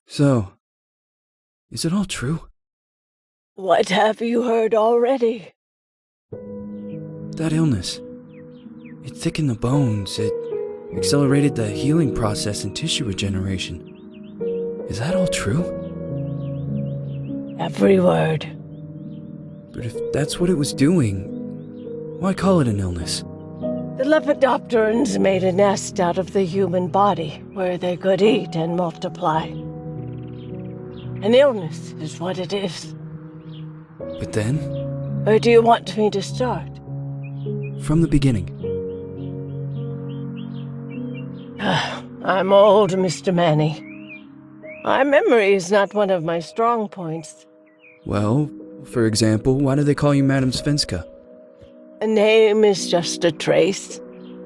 So, is it all true? What have you heard already? That illness. It thickened the bones. It accelerated the healing process and tissue regeneration. Is that all true? Every word. But if that's what it was doing, why call it an illness? The Lepidopterans made a nest out of the human body where they could eat and multiply. An illness is what it is. But then, Where do you want me to start? from the beginning. I'm old, Mr. Manny. My memory is not one of my strong points. Well, for example, why do they call you Madame Svenska? A name is just a trace.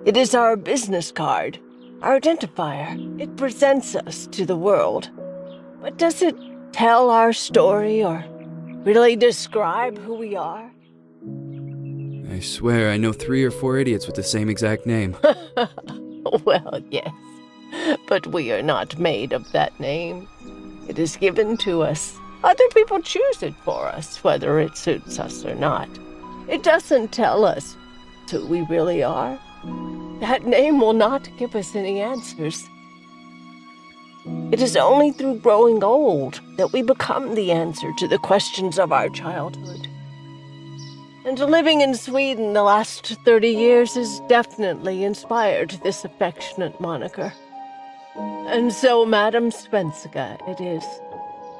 It is our business card, our identifier. It presents us to the world. But does it tell our story or really describe who we are? I swear I know 3 or 4 idiots with the same exact name. Well, yes. But we are not made of that name. It is given to us. Other people choose it for us, whether it suits us or not. It doesn't tell us who we really are. That name will not give us any answers. It is only through growing old that we become the answer to the questions of our childhood. And living in Sweden the last 30 years has definitely inspired this affectionate moniker. And so, Madame Svenska it is.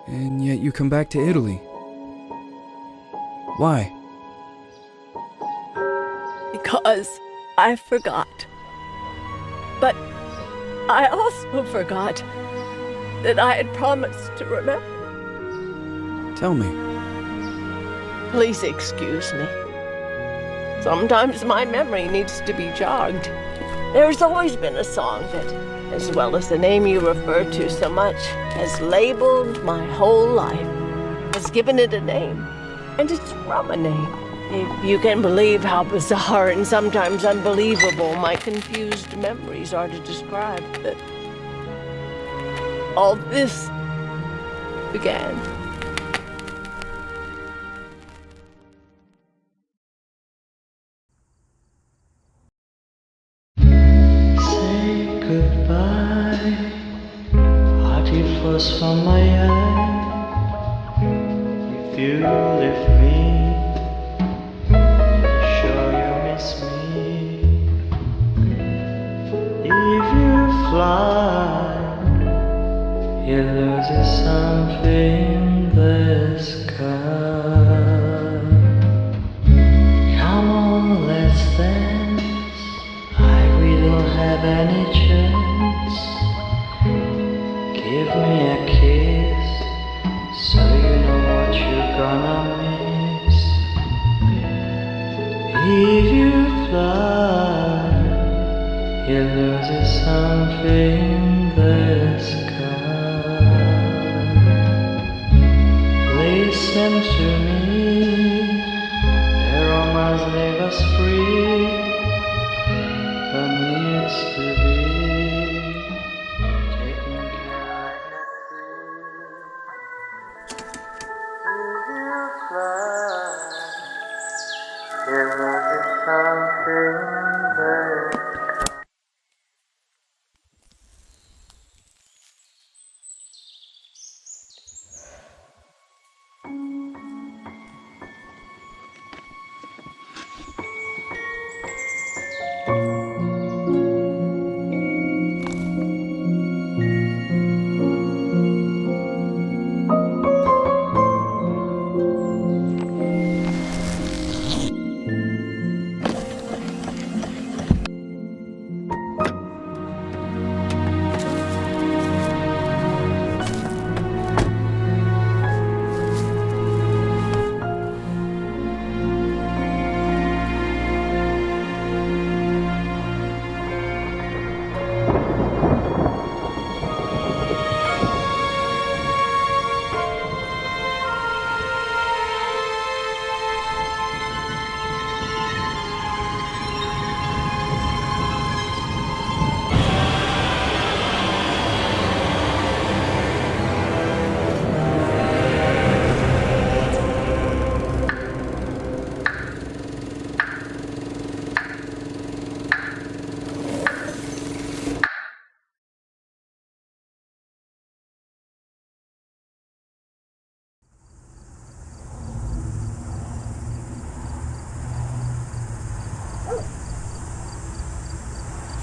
And yet you come back to Italy. Why? Because I forgot. But I also forgot that I had promised to remember. Tell me. Please excuse me. Sometimes my memory needs to be jogged. There's always been a song that, as well as the name you refer to so much, has labeled my whole life, has given it a name, and it's from a name. If you can believe how bizarre and sometimes unbelievable my confused memories are to describe that all this began. Tears from my eye. If you leave me, sure you miss me. If you fly, you lose something in the sky. Come on, let's dance like we don't have any chance. Give me a kiss, so you know what you're gonna miss. If you fly, you lose something in the sky. Listen to me, the romance leave us free, but needs to be.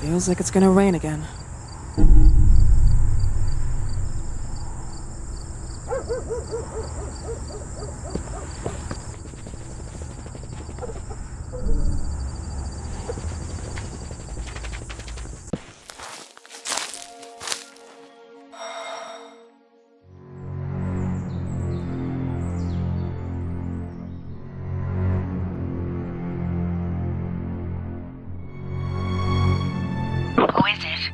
Feels like it's gonna rain again. Who is it?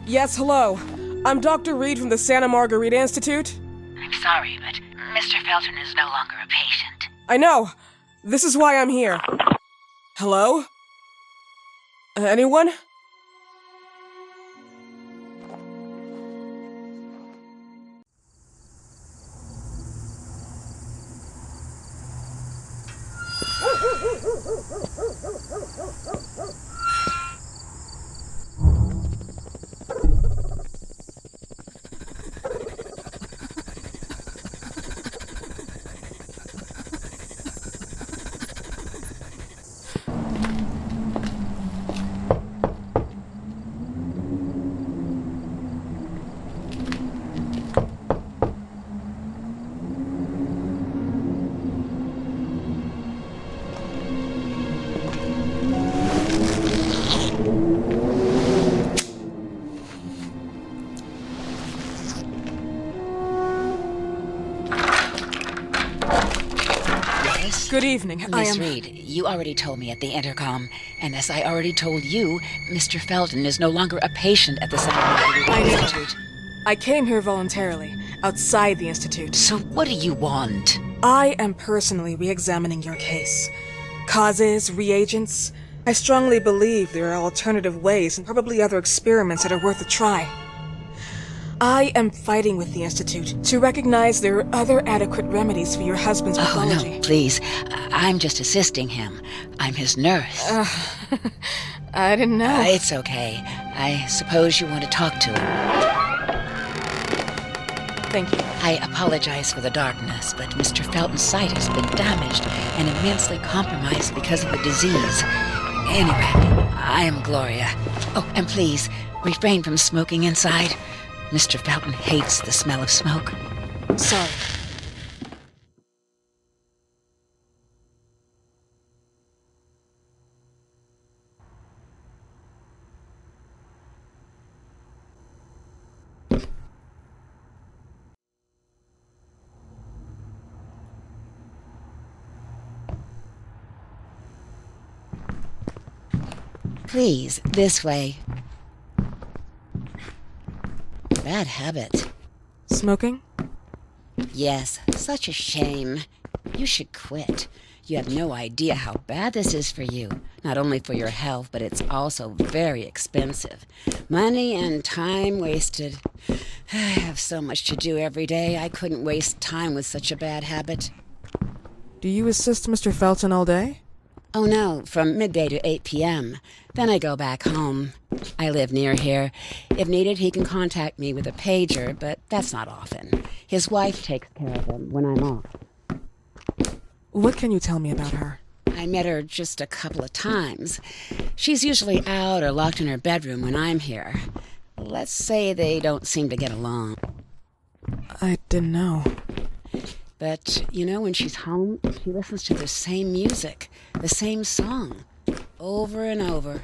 Yes, hello. I'm Dr. Reed from the Santa Margarita Institute. I'm sorry, but Mr. Felton is no longer a patient. I know. This is why I'm here. Hello? Anyone? Good evening. Miss Reed, you already told me at the intercom, and as I already told you, Mr. Felton is no longer a patient at the Santa Margarita Institute. I came here voluntarily, outside the Institute. So what do you want? I am personally re-examining your case. Causes, reagents. I strongly believe there are alternative ways and probably other experiments that are worth a try. I am fighting with the Institute to recognize there are other adequate remedies for your husband's pathology. Oh, no, please. I'm just assisting him. I'm his nurse. I didn't know. It's okay. I suppose you want to talk to him. Thank you. I apologize for the darkness, but Mr. Felton's sight has been damaged and immensely compromised because of the disease. Anyway, I am Gloria. Oh, and please, refrain from smoking inside. Mr. Felton hates the smell of smoke. Sorry. Please, this way. Bad habit. Smoking? Yes, such a shame. You should quit. You have no idea how bad this is for you. Not only for your health, but it's also very expensive. Money and time wasted. I have so much to do every day. I couldn't waste time with such a bad habit. Do you assist Mr. Felton all day? Oh no, from midday to 8 p.m. Then I go back home. I live near here. If needed, he can contact me with a pager, but that's not often. His wife takes care of him when I'm off. What can you tell me about her? I met her just a couple of times. She's usually out or locked in her bedroom when I'm here. Let's say they don't seem to get along. I didn't know. But, you know, when she's home, she listens to the same music, the same song, over and over.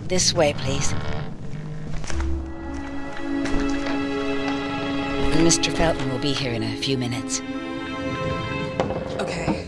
This way, please. Mr. Felton will be here in a few minutes. Okay.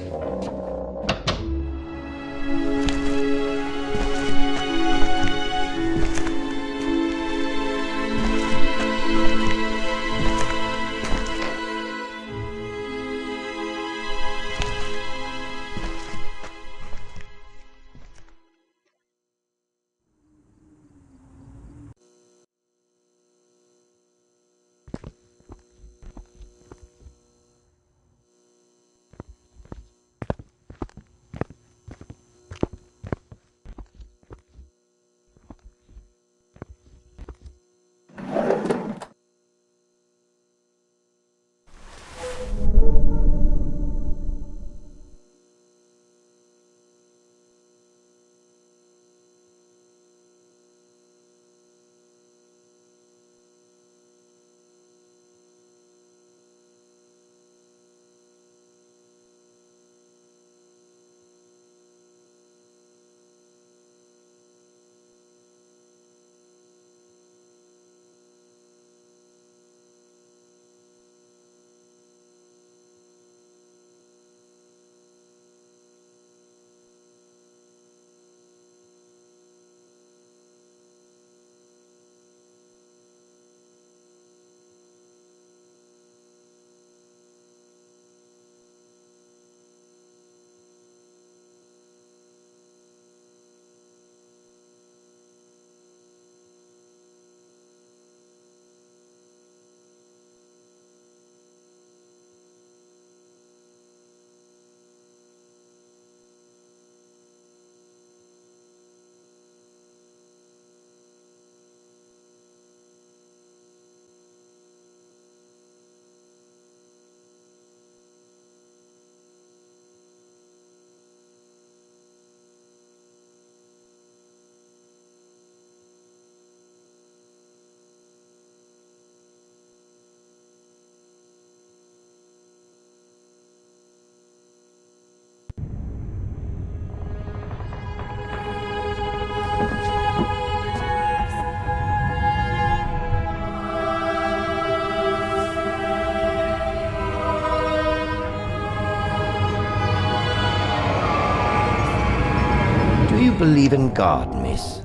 believe in God, miss?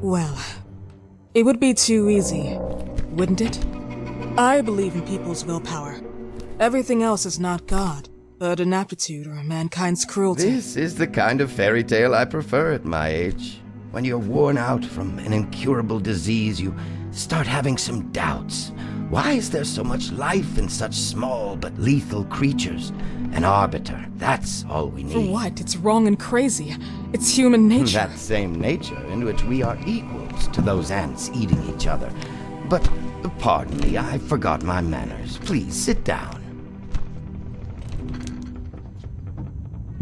Well, it would be too easy, wouldn't it? I believe in people's willpower. Everything else is not God, but an aptitude or mankind's cruelty. This is the kind of fairy tale I prefer at my age. When you're worn out from an incurable disease, you start having some doubts. Why is there so much life in such small but lethal creatures? An arbiter, that's all we need. For what? It's wrong and crazy. It's human nature. That same nature in which we are equals to those ants eating each other. But, pardon me, I forgot my manners. Please, sit down.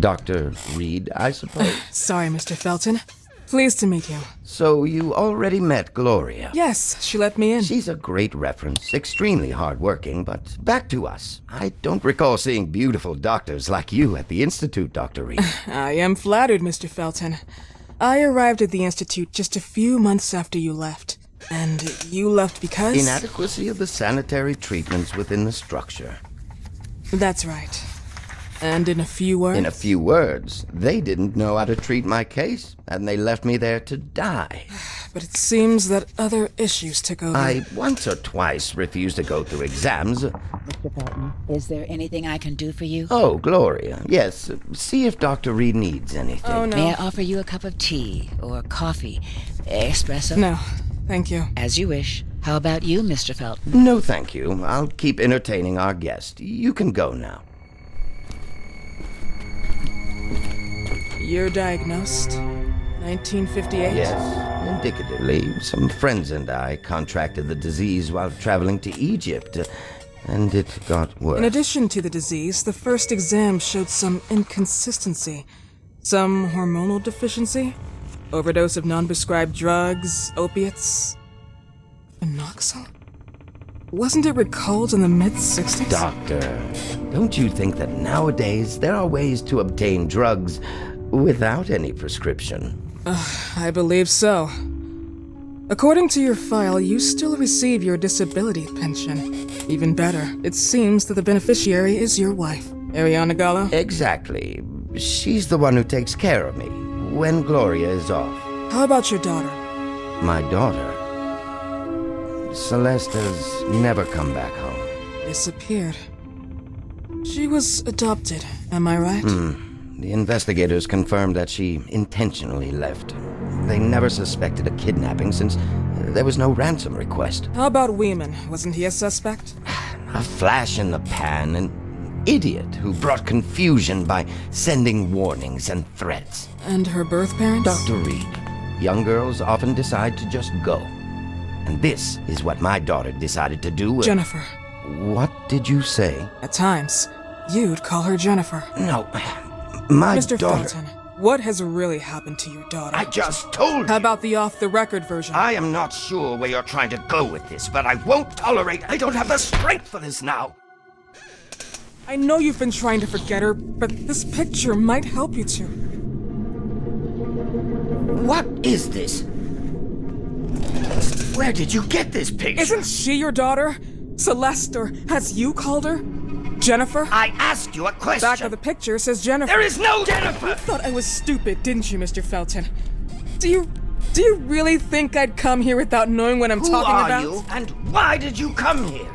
Dr. Reed, I suppose? Sorry, Mr. Felton. Pleased to meet you. So you already met Gloria? Yes, she let me in. She's a great reference, extremely hardworking, but back to us. I don't recall seeing beautiful doctors like you at the Institute, Dr. Reed. I am flattered, Mr. Felton. I arrived at the Institute just a few months after you left. And you left because? Inadequacy of the sanitary treatments within the structure. That's right. And in a few words? In a few words, they didn't know how to treat my case, and they left me there to die. But it seems that other issues took over. I once or twice refused to go through exams. Mr. Felton, is there anything I can do for you? Oh, Gloria, yes. See if Dr. Reed needs anything. Oh, no. May I offer you a cup of tea or coffee? Espresso? No, thank you. As you wish. How about you, Mr. Felton? No, thank you. I'll keep entertaining our guest. You can go now. You're diagnosed? 1958? Yes, indicatively. Some friends and I contracted the disease while traveling to Egypt, and it got worse. In addition to the disease, the first exam showed some inconsistency. Some hormonal deficiency? Overdose of non-prescribed drugs, opiates? Phenoxyl? Wasn't it recalled in the mid-60s? Doctor, don't you think that nowadays there are ways to obtain drugs without any prescription? I believe so. According to your file, you still receive your disability pension. Even better, it seems that the beneficiary is your wife, Ariana Gallo. Exactly. She's the one who takes care of me when Gloria is off. How about your daughter? My daughter? Celeste has never come back home. Disappeared. She was adopted, am I right? The investigators confirmed that she intentionally left. They never suspected a kidnapping since there was no ransom request. How about Weeman? Wasn't he a suspect? A flash in the pan, an idiot who brought confusion by sending warnings and threats. And her birth parents? Dr. Reed, young girls often decide to just go. And this is what my daughter decided to do. Jennifer. What did you say? At times, you'd call her Jennifer. No, my Mr. daughter... Felton, what has really happened to your daughter? I just told you. How about the off-the-record version? I am not sure where you're trying to go with this, but I won't tolerate... I don't have the strength for this now. I know you've been trying to forget her, but this picture might help you to. What is this? Where did you get this picture? Isn't she your daughter? Celeste, or as you called her? Jennifer? I asked you a question. Back of the picture says Jennifer. There is no Jennifer! You thought I was stupid, didn't you, Mr. Felton? Do you really think I'd come here without knowing what I'm talking about? Who are you, and why did you come here?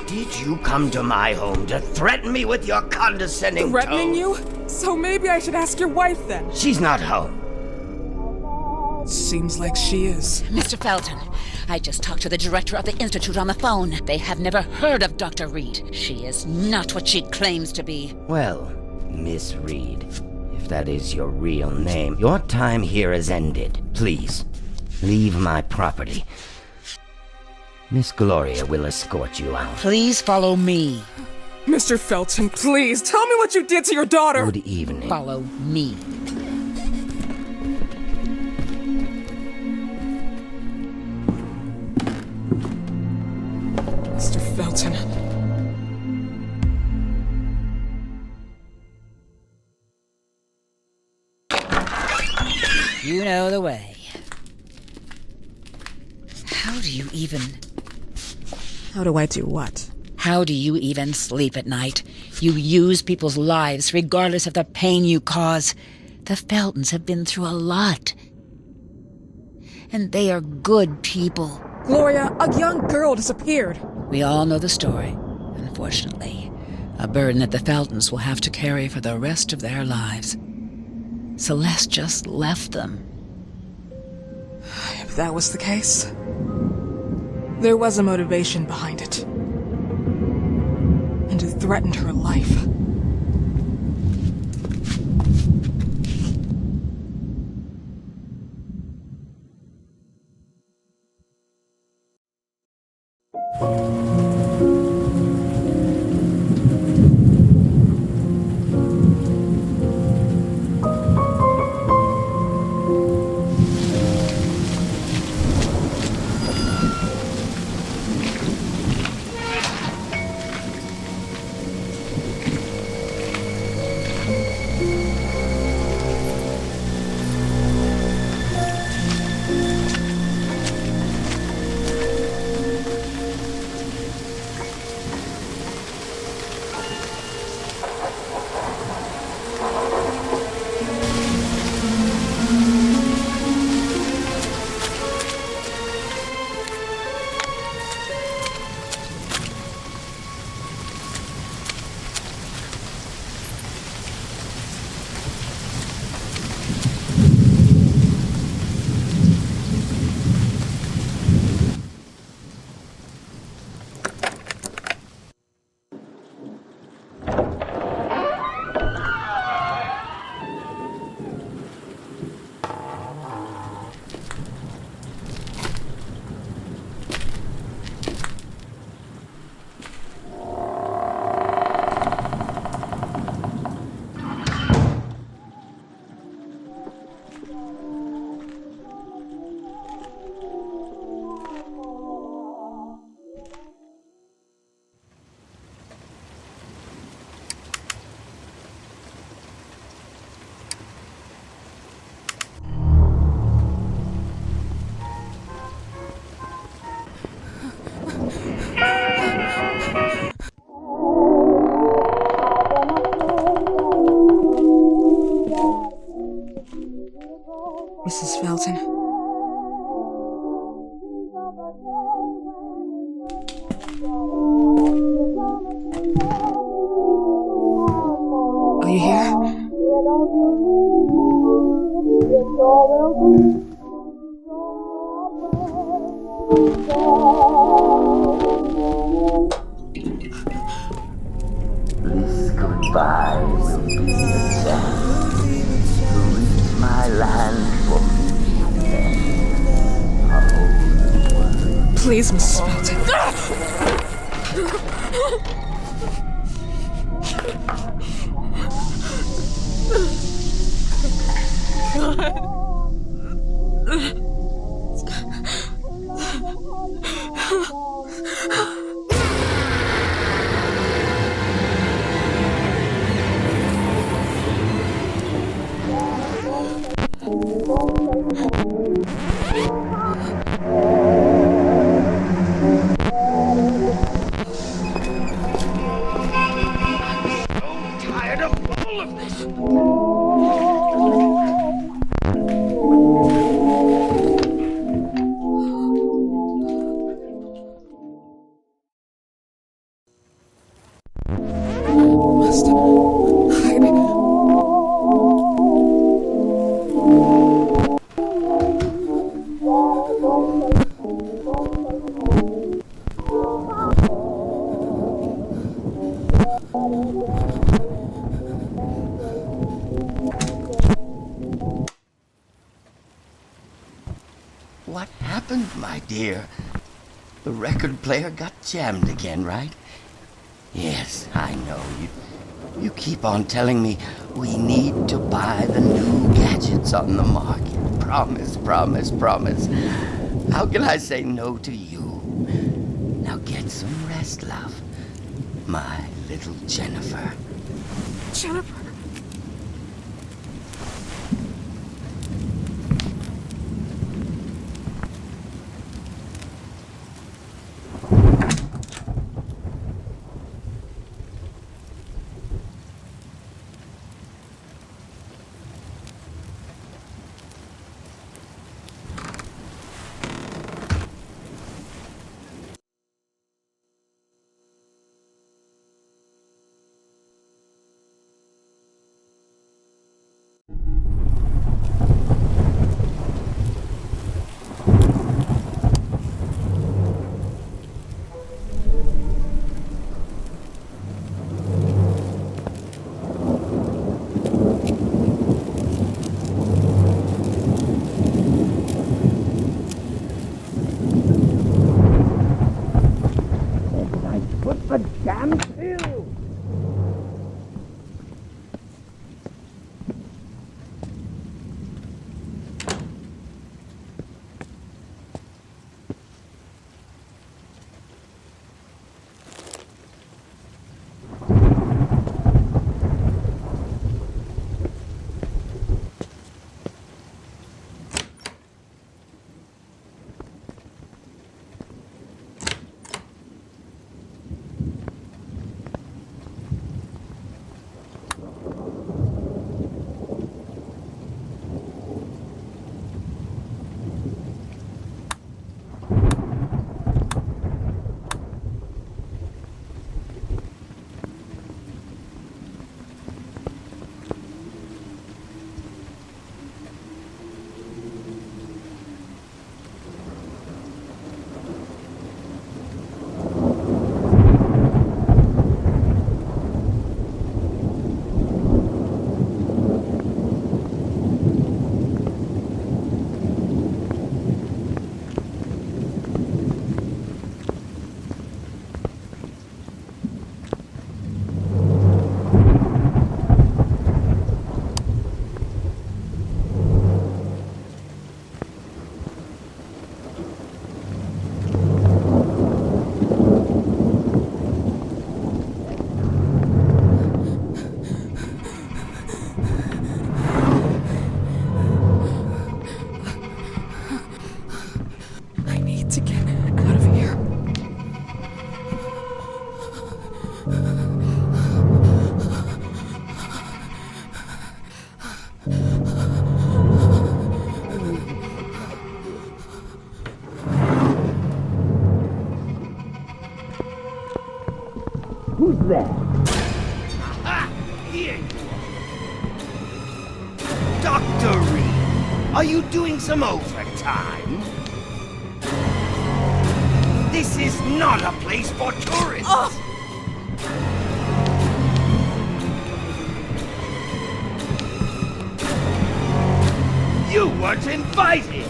Did you come to my home to threaten me with your condescending Threatening tone? you? So maybe I should ask your wife then. She's not home. Seems like she is. Mr. Felton, I just talked to the director of the Institute on the phone. They have never heard of Dr. Reed. She is not what she claims to be. Well, Miss Reed, if that is your real name, your time here has ended. Please, leave my property. Miss Gloria will escort you out. Please follow me. Mr. Felton, please, tell me what you did to your daughter! Good evening. Follow me. Mr. Felton. You know the way. How do you even... How do I do what? How do you even sleep at night? You use people's lives regardless of the pain you cause. The Feltons have been through a lot. And they are good people. Gloria, a young girl disappeared. We all know the story, unfortunately. A burden that the Feltons will have to carry for the rest of their lives. Celeste just left them. If that was the case, there was a motivation behind it. And it threatened her life. Mrs. Felton. Are you here? This goodbye will be the chance to reach my land for me and a whole world. Please, Mrs. Felton. What happened, my dear? The record player got jammed again, right? Yes, I know. You keep on telling me we need to buy the new gadgets on the market. Promise, promise, promise. How can I say no to you? Now get some rest, love. My little Jennifer. Jennifer. Who's there? Ah, here you are. Dr. Reed, are you doing some overtime? This is not a place for tourists. Oh! You weren't invited.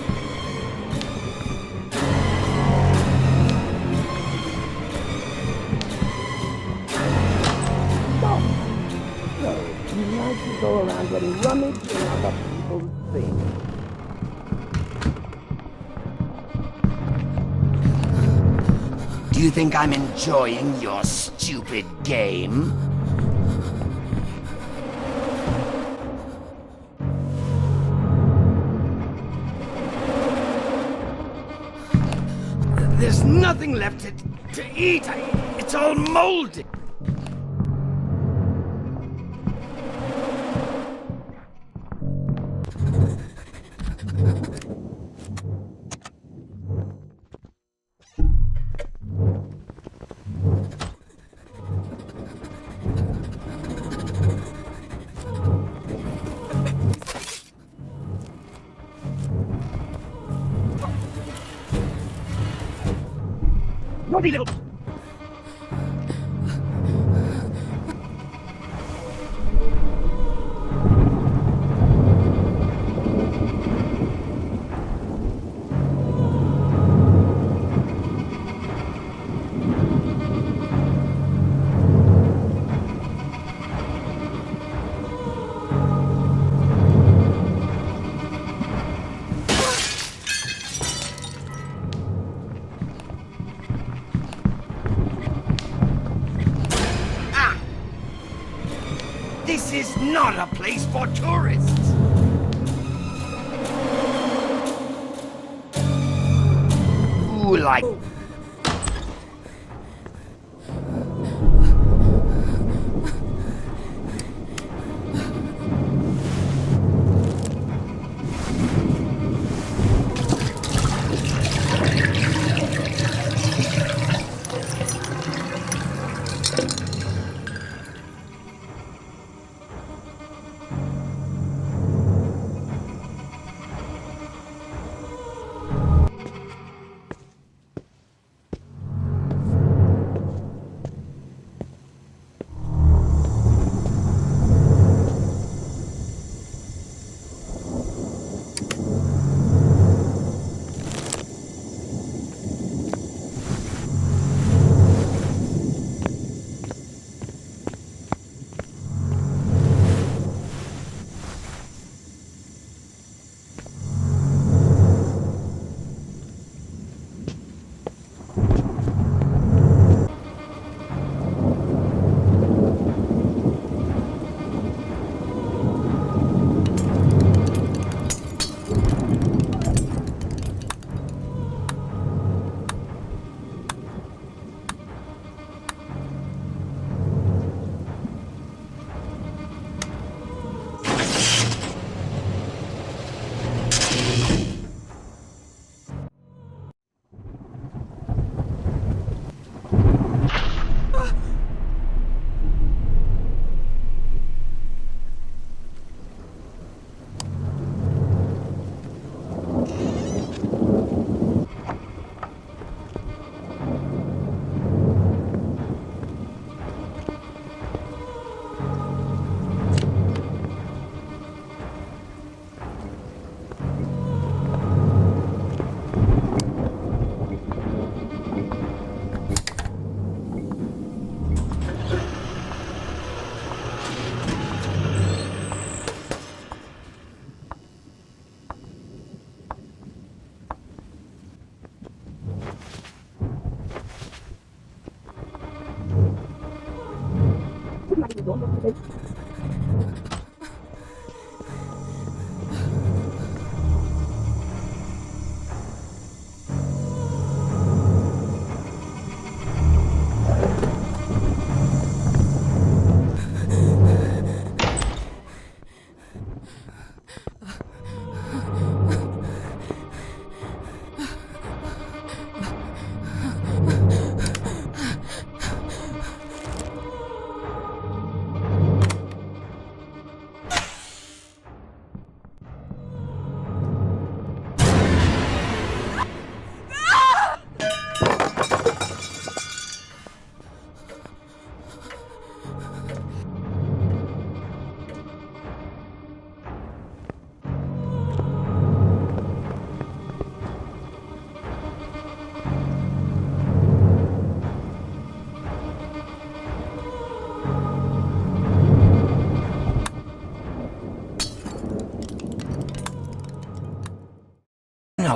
So, you like to go around getting rummaged in other people's things. Do you think I'm enjoying your stupid game? There's nothing left to eat. It's all moldy. Naughty little... This is not a place for tourists. Ooh, like...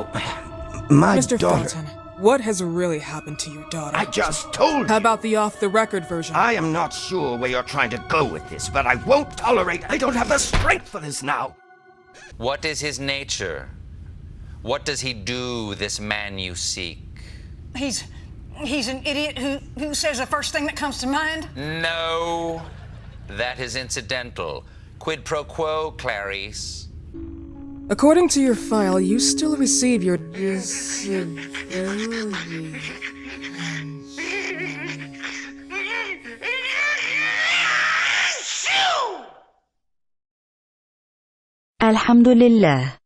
Now, my Mr. daughter... Felton, what has really happened to your daughter? I just told How you. about the off-the-record version? I am not sure where you're trying to go with this, but I won't tolerate... I don't have the strength for this now. What is his nature? What does he do, this man you seek? He's an idiot who says the first thing that comes to mind? No, that is incidental. Quid pro quo, Clarice. According to your file, you still receive your disability. الحمد لله.